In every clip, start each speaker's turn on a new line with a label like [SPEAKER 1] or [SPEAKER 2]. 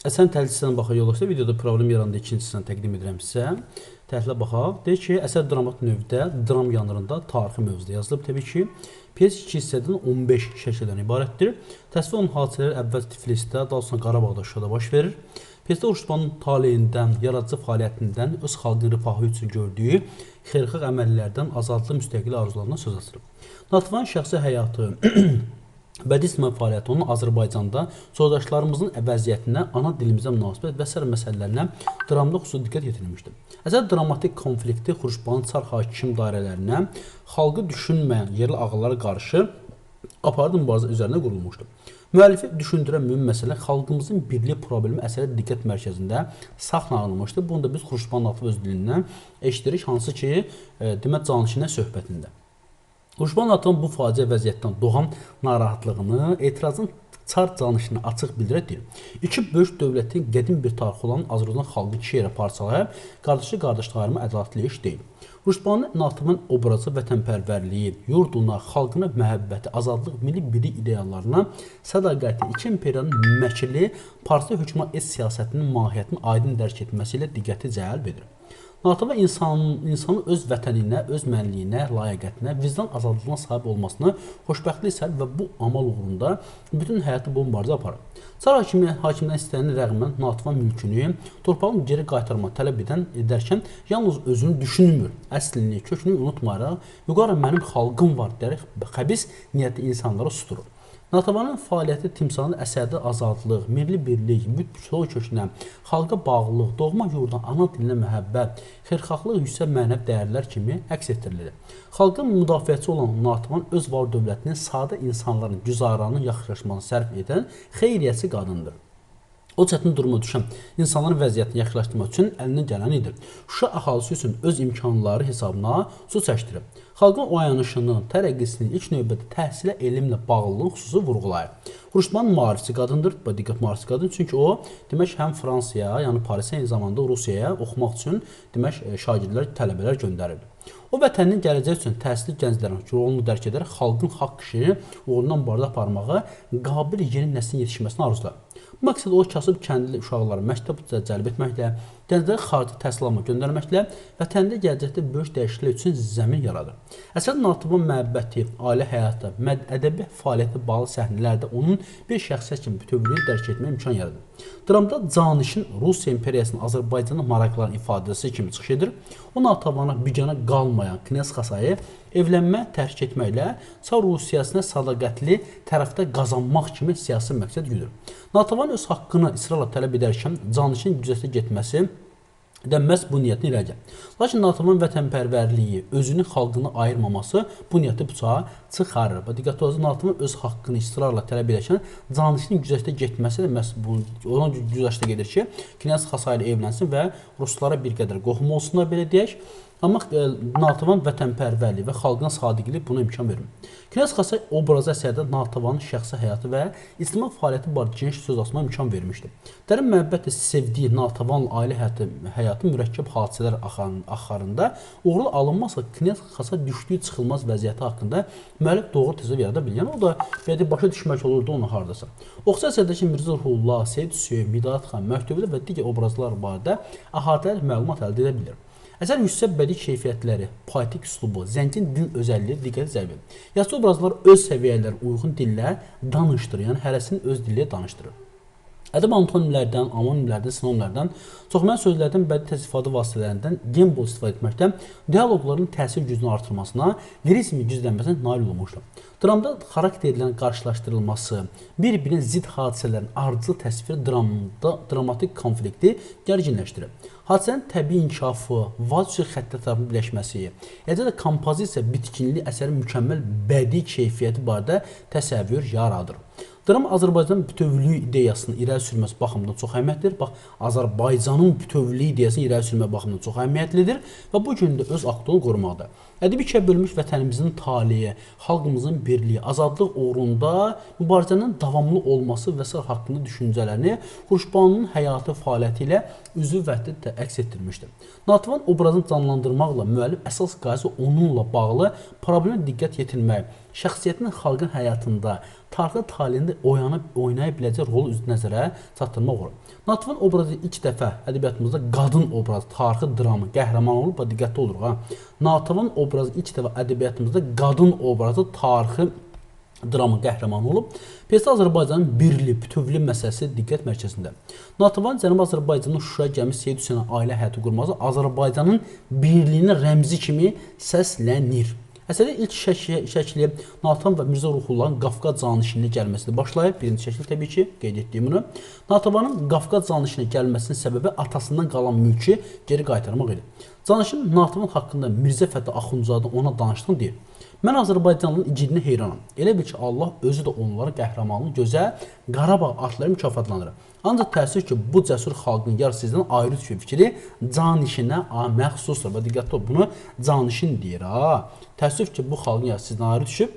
[SPEAKER 1] Əsən təhlilçisindən baxaq yoldaşlar, videoda problem yarandı ikincisindən təqdim edirəm sizə. Təhlilə baxaq. Deyək ki, əsər dramat növdə, dram yanrında tarixi mövzuda yazılıb. Təbii ki, pyes 2 hissədən 15 şəkildən ibarətdir. Təsvir olunan hadisələr əvvəl Tiflisdə, daha sonra Qarabağda, Şuşada baş verir. Pyesdə Uruspanın taleyindən, yaradıcı fəaliyyətindən, öz xalqın rifahı üçün gördüyü xeyirxah əməllərdən, azadlıq müstəqil arzularından söz açılıb. Nativanın şəxsi həyatı, bədii sinema fəaliyyəti onun Azərbaycanda soydaşlarımızın vəziyyətinə, ana dilimizə münasibət və sair məsələlərinə dramda xüsusi diqqət yetirilmişdir. Əsər dramatik konflikti Xuruşpanın çar hakim dairələrinə, xalqı düşünməyən yerli ağalara qarşı aparıcı mübarizə üzərində qurulmuşdur. Müəllifi düşündürən mühüm məsələ xalqımızın birliyi problemi əsərin diqqət mərkəzində saxlanılmışdır. Bunu da biz Xuruşpanın Natib öz dilindən eşidirik, hansı ki, demək canişinə söhbətində. Xuruşpan Natibin bu faciə vəziyyətdən doğan narahatlığını, etirazın çar canişini açıq bildirək. İki böyük dövlətin qədim bir tarixi olan Azərbaycan xalqı iki yerə parçalayıb, qardaşı-qardaşlıq ayrımı ədalətli iş deyil. Xuruşpanın Natibin obrazı, vətənpərvərliyi, yurduna, xalqına məhəbbəti, azadlıq, milli birlik ideallarına, sədaqəti, iki imperiyanın məkirli, parti hökumət siyasətinin mahiyyətini aydın dərk etməsi ilə diqqəti cəlb edir. Natibə insanın öz vətəninə, öz mənliyinə, layiqətinə, vicdan azadlığına sahib olmasını xoşbəxtlik istər və bu amal uğrunda bütün həyatı bu mübarizə aparır. Çar hakimindən istəyənin rəğmən Nativan mülkünü, torpağın geri qaytarma tələb edərkən yalnız özünü düşünmür, əslini, kökünü unutmayaraq, yuqarı mənim xalqım var deyərək xəbis niyyətli insanlara susturur. Nativanın fəaliyyəti timsalında əsərdə azadlıq, milli birlik, soy kökünə, xalqa bağlılıq, doğma yurda, ana dilinə məhəbbət, xeyirxahlıq, yüksək mənəvi dəyərlər kimi əks etdirilir. Xalqın müdafiəçi olan Nativan öz var dövlətinin sadə insanların güzaranını yaxşılaşmasına sərf edən xeyriyyəçi qadındır. O çətin duruma düşən insanların vəziyyətini yaxşılaşdırmaq üçün əlindən gələn edir. Şuşa əhalisi üçün öz imkanları hesabına su çəkdirir. Xalqın oyanışını, tərəqqisini, ilk növbədə təhsilə, elmlə bağlılığını xüsusi vurğulayır. Xuruşpanın maarifçi qadındır, diqqət maarifçi qadın, çünki o, demək, həm Fransaya, yəni Parisə, eyni zamanda Rusiyaya oxumaq üçün, demək, şagirdlər, tələbələr göndərir. O vətənin gələcək üçün təhsilli gənclərin rolunu dərk edərək xalqın haqq işini uğrundan mübarizə aparmağı, qabil yeni nəslin yetişməsini arzular. Bu məqsəd o kasıb kəndli uşaqları məktəbə cəlb etməklə, gəncləri xarici təhsil almaq göndərməklə vətəndə gələcəkdə böyük dəyişikliklər üçün zəmin yaradır. Əsər Natibin məhəbbəti, ailə həyatı, ədəbi fəaliyyəti bağlı səhnələrdə onun bir şəxsiyyət kimi bütövlüyünü dərk etməyə imkan yaradır. Dramda canişin Rusiya imperiyasının Azərbaycana maraqların ifadəsi kimi çıxış edir. O Natibana bicana qalmayan Knyaz Xasayı evlənmə, tərk etməklə Çar Rusiyasına sadaqətli tərəfdə qazanmaq kimi siyasi məqsəd güdür. Nativan öz haqqını israrla tələb edərkən canişin gücəsə getməsi də məhz bu niyyətini irəli gəlir. Lakin Nativanın vətənpərvərliyi, özünün xalqını ayırmaması bu niyyəti bıçağa çıxarır. Diqqətli olacaq, Nativan öz haqqını israrla tələb edərkən canişinin güzəştə getməsi də məhz ona güzəştə gedir ki, Knyaz Xasay ilə evlənsin və ruslara bir qədər qohum olsunlar, belə deyək. Amma Nativan vətənpərvərliyi və xalqına sadiqlik buna imkan verir. Knyaz Xasay obrazı əsərdə Nativanın şəxsi həyatı və ictimai fəaliyyəti barədə geniş söz açmağa imkan vermişdir. Dərin məhəbbətlə sevdiyi Nativanla ailə həyatı mürəkkəb hadisələr axarında uğurlu alınmazsa Knyaz Xasay düşdüyü çıxılmaz vəziyyəti haqqında müəllif doğru təsəvvür yarada bilir. Yəni o da belə başa düşmək olurdu onu hardasa. Oxucu əsərdəki Mirzə Ruhullah, Seyid Hüseyn, Midad xan, Məktəbəli və digər obrazlar barədə əhatəli məlumat əldə edə bilir. Əsərin yüksək bədii keyfiyyətləri, poetik üslubu, zəngin dil özəlliyi diqqəti cəlb edir. Yazıcı obrazlar öz səviyyələrə uyğun dillə danışdırır, yəni hərəsini öz dillə danışdırır. Ədəb antonimlərdən, amonimlərdən, sinonimlərdən, çoxməli sözlərdən, bədii təsnifatı vasitələrindən gembol istifadə etməkdən dialoqların təsir gücünü artırmasına, lirizmi güclənməsinə nail olmuşdur. Dramda xarakterlərin qarşılaşdırılması, bir-birinin zidd hadisələrin ardıcıl təsviri dramatik konflikti gərginləşdirir. Hadisənin təbii inkişafı, vazifə xəttə tərəfinin birləşməsi, eləcə də kompozisiya, bitkinlik əsərin mükəmməl bədii keyfiyyəti barədə təsəvvür yaradır. Dram Azərbaycanın bütövlüyü ideyasını irəli sürməsi baxımından çox əhəmiyyətlidir. Bax, Azərbaycanın bütövlüyü ideyasını irəli sürmə baxımından çox əhəmiyyətlidir və bu gün də öz aktını qorumaqda. Ədəbi ikiyə bölmüş vətənimizin taleyi, xalqımızın birliyi, azadlıq uğrunda mübarizənin davamlı olması və s. haqqında düşüncələrini Xuruşpanın həyatı fəaliyyəti ilə üzvü vəhddə əks etdirmişdir. Nativan obrazını canlandırmaqla müəllif əsas qayısı onunla bağlı problemə diqqət yetirmək, şəxsiyyətinin xalqın həyatında tarixi taleyində oynaya biləcək rolu üz nəzərə çatdırmaq olur. Natıfın obrazı ilk dəfə ədəbiyyatımızda qadın obrazı, tarixi dramı, qəhrəman olub, diqqətli oluruq. Natıfın obrazı ilk dəfə ədəbiyyatımızda qadın obrazı, tarixi dramı qəhrəmanı olub. Pyesdə Azərbaycanın birli, bütövlü məsələsi diqqət mərkəzində. Natıfın Cənubi Azərbaycanın Şuşa gəmi Seyid Hüseyn ailə həyatı qurması Azərbaycanın birliyinin rəmzi kimi səslənir. Əsərin ilk şəkli Natəvan və Mirzə Ruhullahın Qafqaz canişinliyə gəlməsində başlayıb. Birinci şəkil təbii ki, qeyd etdiyim bunu. Natəvanın Qafqaz canişinliyə gəlməsinin səbəbi atasından qalan mülkü geri qaytarmaq idi. Canişin Natəvan haqqında Mirzə Fətəli Axundzadə ona danışdığını deyir. Mən Azərbaycanlının igidinə heyranam. Elə bil ki, Allah özü də onları qəhrəmanlıq gözəl Qarabağ atları mükafatlandırır. Ancaq təəssüf ki, bu cəsur xalqın yarısı sizdən ayrı düşür fikri canişinə məxsusdur. Və diqqətli ol, bunu canişin deyir. Təəssüf ki, bu xalqın yarısı sizdən ayrı düşüb.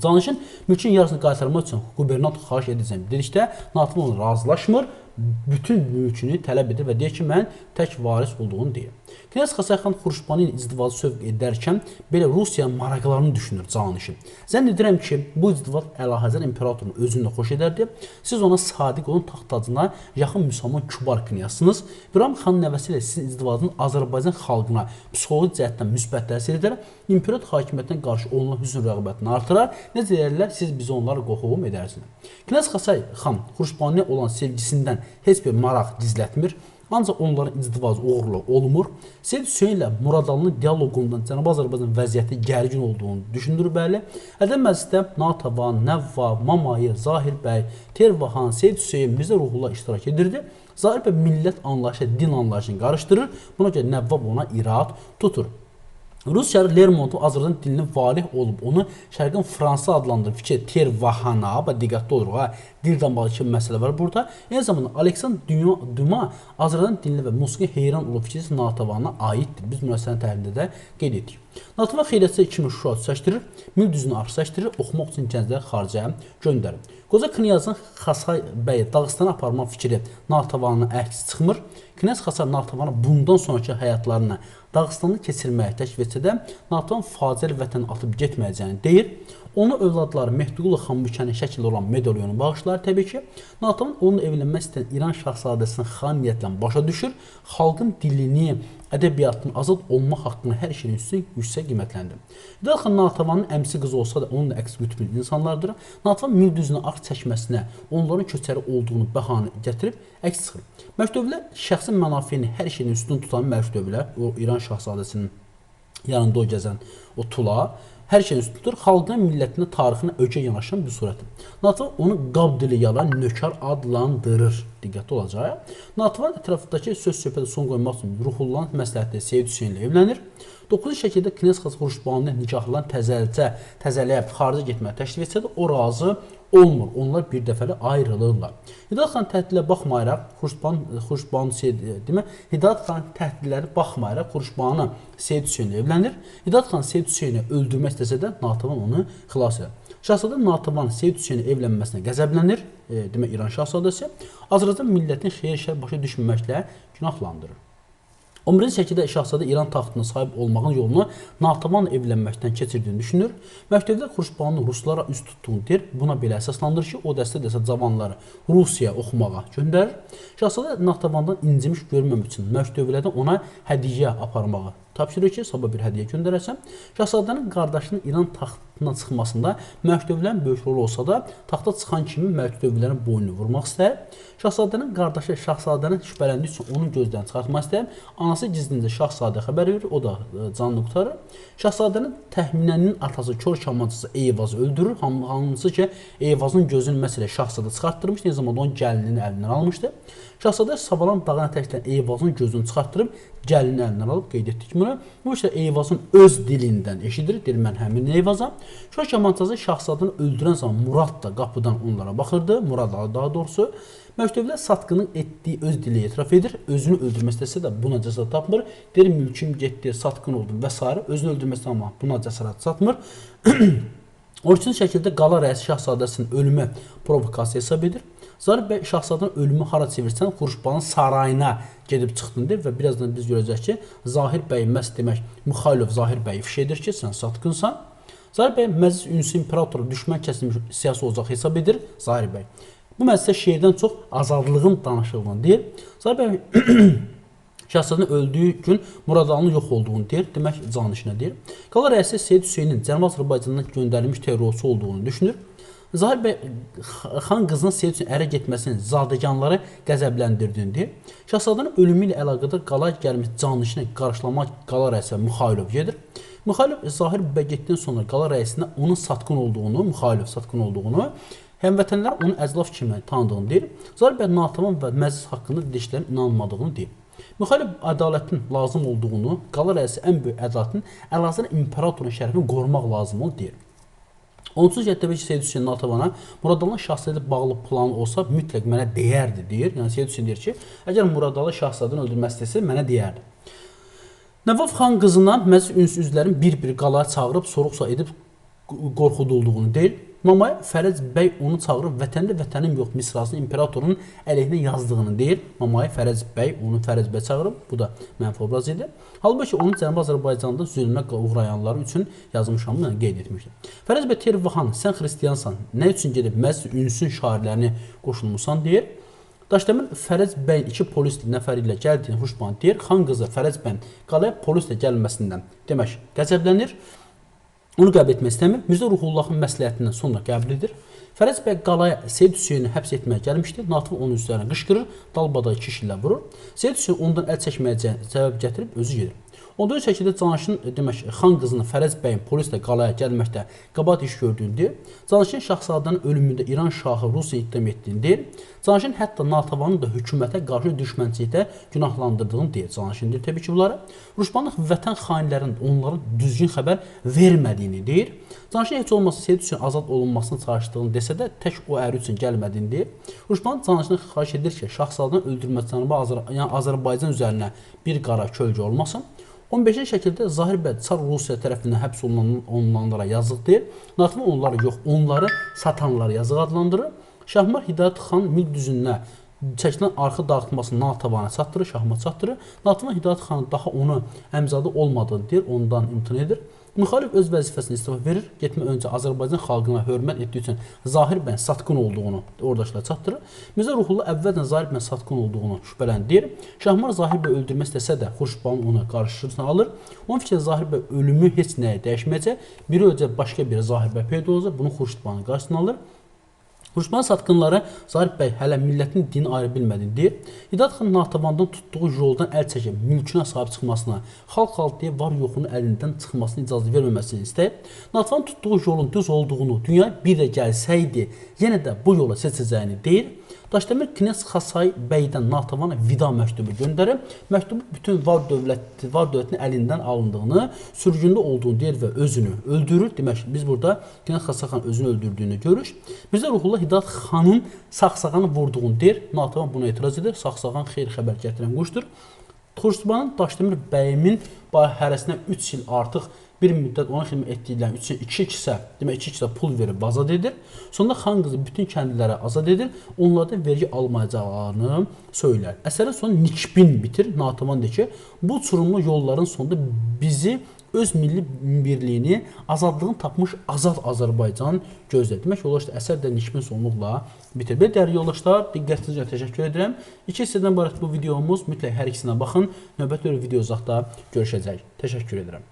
[SPEAKER 1] Canişin mülkün yarısını qaytarmaq üçün qubernator xahiş edəcəm. Dedikdə Natəvan onunla razılaşmır, bütün mülkünü tələb edir və deyir ki, mən tək varis olduğunu deyir. Knyaz Xəsərxan Xuruşbani ilə izdivacı sövq edərkən belə Rusiya maraqlarını düşünür canişin. Zənn edirəm ki, bu izdivac Əlahəzər imperatorunu özünlə xoş edərdi. Siz ona sadiq olun, taxt tacına yaxın müsəlman kübar knyazsınız. İbrahim xanın nəvəsi ilə sizin izdivacın Azərbaycan xalqına psixoloji cəhətdən müsbət təsir edər. İmperator hakimiyyətinə qarşı olunan hüsn rəğbətini artırar. Necə deyirlər, siz bizi onları qohum edərsiniz. Knyaz Xəsərxan Xuruşbani olan sevgisindən heç bir maraq gizlətmir. Ancaq onların izdivacı uğurlu olmur. Seyid Hüseyn ilə Muradalının dialoqundan Cənubi Azərbaycan vəziyyəti gərgin olduğunu düşündürür bəli. Ədəb məclisdə Natəvan, Nəvva, Mamayı, Zahir bəy, Tervahan, Seyid Hüseyn, Mirzə Ruhullah iştirak edirdi. Zahir bəy millət anlayışı, din anlayışını qarışdırır. Buna görə Nəvva ona irad tutur. Rusiya Lermontov Azərbaycan dilinin valih olub, onu Şərqin Fransa adlandırır. Fikir Tervahana, diqqətli oluruq. Dildən bağlı iki məsələ var burada. Eyni zamanda Aleksandr Duma Azərbaycan dilini və musiqi heyran olub fikirsiz Natəvana aiddir. Biz münasibətən təhlilində də qeyd etdik. Natəvan xeyriyyətçi 2000 Şuşa çəkdirir, 1000 düzünü arx çəkdirir, oxumaq üçün gəncləri xaricəyə göndərir. Qoca Knyazın Xasay bəy Dağıstana aparmaq fikri Natəvanın əks çıxmır. Knyaz Xasay Natəvanı bundan sonraki həyatlarını Dağıstanı keçirməyə təklif etsə də Natəvan faciəli vətəni atıb getməyəcəyini deyir. Onu övladları Mehdiqulu Xanbükənin şəkildə olan medalyonu bağışlar təbii ki. Natəvan onun evlənmək istəyən İran şahzadəsinin xan niyyətlə başa düşür. Xalqın dilini, ədəbiyyatının azad olmaq haqqını hər şeyin üstün yüksək qiymətləndirir. İdil xan Natəvanın əmsi qızı olsa da onun da əks qütbün insanlardır. Natəvan mil düzünə arx çəkməsinə onların köçəri olduğunu bəhanə gətirib əks çıxır. Məktəblər şəxsi mənafeyini hər şeyin üstün tutan məktəblər, o İran şahzadəsinin yanında o gəzən o Tula hər şeyin üstün tutur. Xalqına, millətinə, tarixinə ögə yanaşan bir surətdir. Natəvan onu qab dili yalan nökər adlandırır. Diqqətli olacaq. Natəvan ətrafındakı söz-söhbətə son qoymaq üçün Ruhullahın məsləhəti Seyid Hüseyn ilə evlənir. 9-cu şəkildə Knyaz Xuruşbani nikahlarını təzələyib xaricə getməyə təklif etsə də o razı olmur. Onlar bir dəfəli ayrılırlar. Hidayət xan təhdilə baxmayaraq Xuruşbani Hidayət xan təhdilləri baxmayaraq Xuruşbani Seyid Hüseyn ilə evlənir. Hidayət xan Seyid Hüseyni öldürmək istəsə də Natəvan onu xilas edir. Şahzadə Natəvan Seyid Hüseyni evlənməsinə qəzəblənir. Demək İran şahzadəsi Azərbaycan millətinin xeyir-şər başa düşməklə günahlandırır. 11-ci şəkildə şahzadə İran taxtına sahib olmağın yolunu Natəvan evlənməkdən keçirdiyini düşünür. Məktəbdə Xuruşbanın ruslara üst tutduğunu deyir. Buna belə əsaslandırır ki, o dəstə cavanları Rusiyaya oxumağa göndərir. Şahzadə Natəvandan incimiş görməmək üçün məktəblərdən ona hədiyyə aparmağı tapşırır ki, sabah bir hədiyyə göndərəsəm. Şahzadənin qardaşının İran taxtına çıxmasında məktəblərin böyük rol olsa da, taxta çıxan kimi məktəblərin boynunu vurmaq istər. Şahzadənin qardaşı şahzadənin şübhələndiyi üçün onun gözdən çıxartmaq istər. Anası gizlincə şahzadə xəbər verir, o da canını qurtarır. Şahzadənin təxminənin atası kör kamançısı Eyvazı öldürür. Hansı ki, Eyvazın gözünü məsələ şahzadə çıxartdırmış, ne zaman onun gəlinini əlindən almışdı. Şahzadə Savalan dağına təklən Eyvazın gözünü çıxartdırıb, gəlini əlindən alıb qeyd etdik bunu. Bu işte Eyvazın öz dilindən eşidir, deyir mən həmin Eyvazam. Kör kamançısı şahzadəni öldürən zaman Murad da qapıdan onlara baxırdı, Murad daha doğrusu. Məktəblər satqının etdiyi öz dili etiraf edir, özünü öldürmək istəsə də buna cəsarət tapmır. Deyir mülküm getdi, satqın oldum və s. Özünü öldürmək istəsə amma buna cəsarət satmır. 13-cü şəkildə qala rəisi şahzadəsinin ölümü provokasiya hesab edir. Zahir bəy şahzadənin ölümü hara çevirsən Xuruşbanın sarayına gedib çıxdın deyir və birazdan biz görəcək ki, Zahir bəy məhz demək Mixailov Zahir bəyi fiş edir ki, sən satqınsan. Zahir bəy məclis ünsü imperatoru düşmən kəsilmiş siyasi olacaq hesab edir Zahir bəy. Bu məclisdə şeirdən çox azadlığın danışıldığını deyir. Zahir bəy Şahzadənin öldüyü gün Muradalının yox olduğunu deyir. Demək canişinə deyir. Qala rəisi Seyid Hüseynin Cənubi Azərbaycandan göndərilmiş terrorçu olduğunu düşünür. Zahir bəy xan qızının Seyid Hüseyin ərə getməsinin zadəganları qəzəbləndirdiyini deyir. Şahzadənin ölümü ilə əlaqədar qala gəlmiş canişinə qarşılamaq qala rəisi Mixailov gedir. Mixailov Zahir bəy getdikdən sonra qala rəisinə onun satqın olduğunu, Mixailov satqın olduğunu, həmvətənlər onun əclaf kimi tanıdığını deyir. Zahir bəy Natəvan və məclis haqqında dediklərin inanmadığını deyir. Mixailov ədalətin lazım olduğunu, qala rəisi ən böyük ədalətin Əlazığ imperatorun şərəfini qorumaq lazımını deyir. Onsuz gətirdi ki, Seyid Hüseyin Natəvana Muradalının şahzadəyə bağlı planı olsa mütləq mənə deyərdi deyir. Yəni Seyid Hüseyin deyir ki, əgər Muradalı şahzadəni öldürmək istəsə mənə deyərdi. Nəvaf xan qızından məclis ünsü üzvlərin bir-bir qalaya çağırıb soruq-sual edib qorxudulduğunu deyir. Mamaya Fərəc bəy onu çağırıb vətəndə vətənim yox misrasını imperatorun əleyhinə yazdığını deyir. Mamaya Fərəc bəy onu Fərəc bəy çağırıb. Bu da mənfi obraz idi. Halbuki onu Cənubi Azərbaycanda zülmə uğrayanlar üçün yazmışamı qeyd etmişdir. Fərəc bəy Tervahan, sən xristiansan, nə üçün gedib məclis ünsün şairlərini qoşulmusan deyir. Daşdəmir Fərəc bəyin 2 polis nəfəri ilə gəldiyini Huşban deyir. Xan qızı Fərəc bəyin qalaya polislə gəlməsindən demək qəzəblənir. Onu qəbul etmək istəmir. Mirzə Ruhullahın məsləhətindən sonra qəbul edir. Fərəc bəy qalaya Seyid Hüseyni həbs etməyə gəlmişdir. Natəvan onun üzərinə qışqırır, dalbada kişi ilə vurur. Seyid Hüseyin ondan əl çəkməyə səbəb gətirib özü gedir. Onda öz şəkildə Canişin demək xan qızının Fərəc bəyin polislə qalaya gəlməkdə qabahat iş gördüyünü deyir. Canişin şahzadənin ölümündə İran şahı Rusiya ittiham etdiyini deyir. Canişin hətta Natəvanın da hökumətə qarşı düşmənçilikdə günahlandırdığını deyir. Canişin deyir təbii ki bunları. Ruşbanlıq vətən xainlərinin onlara düzgün xəbər vermədiyini deyir. Canişin heç olmasa Seyid Hüseyin azad olunmasını çalışdığını desə də tək o əri üçün gəlmədiyini deyir. Ruşban Canişinə xahiş edir ki, şahzadəni öldürməsi yəni Azərbaycan üzərinə bir qara kölgə olmasın. 15-ci şəkildə Zahir bəy Çar Rusiya tərəfindən həbs olunanlara yazıq deyir. Natəvan onları yox, onları satanları yazıq adlandırır. Şahmar Hidayət xan mil düzünə çəkilən arxa dağıtmasını Natəvana çatdırır, Şahmar çatdırır. Natəvan Hidayət xanı daha onu əmzadı olmadığını deyir, ondan imtina edir. Mixailov öz vəzifəsini istifa verir. Getmə öncə Azərbaycan xalqına hörmət etdiyi üçün Zahir bəy satqın olduğunu ordaşlara çatdırır. Mirzə Ruhullah əvvəldən Zahir bəy satqın olduğunu şübhələndir. Şahmar Zahir bəy öldürmək istəsə də Xurşban onu qarşısına alır. Onun fikri Zahir bəy ölümü heç nəyə dəyişməyəcək. Biri öləcək, başqa biri Zahir bəy peyda olacaq. Bunu Xurşbanın qarşısına alır. Xurşban satqınları Zahir bəy hələ millətin dini ayrı bilmədiyini deyir. Hidayət xan Natəvandan tutduğu yoldan əl çəkib mülkünə sahib çıxmasına, xalq deyə var yoxunu əlindən çıxmasına icazə verməməsini istəyib. Natəvan tutduğu yolun düz olduğunu, dünya bir də gəlsəydi, yenə də bu yola seçəcəyini deyir. Daşdəmir Knyaz Xasay bəydən Natəvana vida məktubu göndərir. Məktubu bütün var dövlətin əlindən alındığını, sürgündə olduğunu deyir və özünü öldürür. Demək, biz burada Knyaz Xasay xan özünü öldürdüyünü görürük. Mirzə Ruhullah Hidayət xanın saxsağanı vurduğunu deyir. Natəvan buna etiraz edir. Saxsağan xeyir xəbər gətirən quşdur. Xurşbanın Daşdəmir bəyimin hərəsinə 3 il artıq bir müddət ona xidmət etdiklərini 2 kisə, demək 2 kisə pul verib azad edir. Sonra xan qızı bütün kəndlilərə azad edir. Onlardan vergi almayacaqlarını söylər. Əsərin sonu nikbin bitir. Natəvan deyir ki, bu uçurumlu yolların sonunda bizi öz milli birliyini, azadlığını tapmış azad Azərbaycan gözləyir. Demək olar ki, əsər də nikbin sonluqla bitir. Belə dəyərli yoldaşlar, diqqətinizə təşəkkür edirəm. 2 hissədən ibarət bu videomuz. Mütləq hər ikisinə baxın. Növbəti video uzaqda görüşəcək. Təşəkkür edirəm.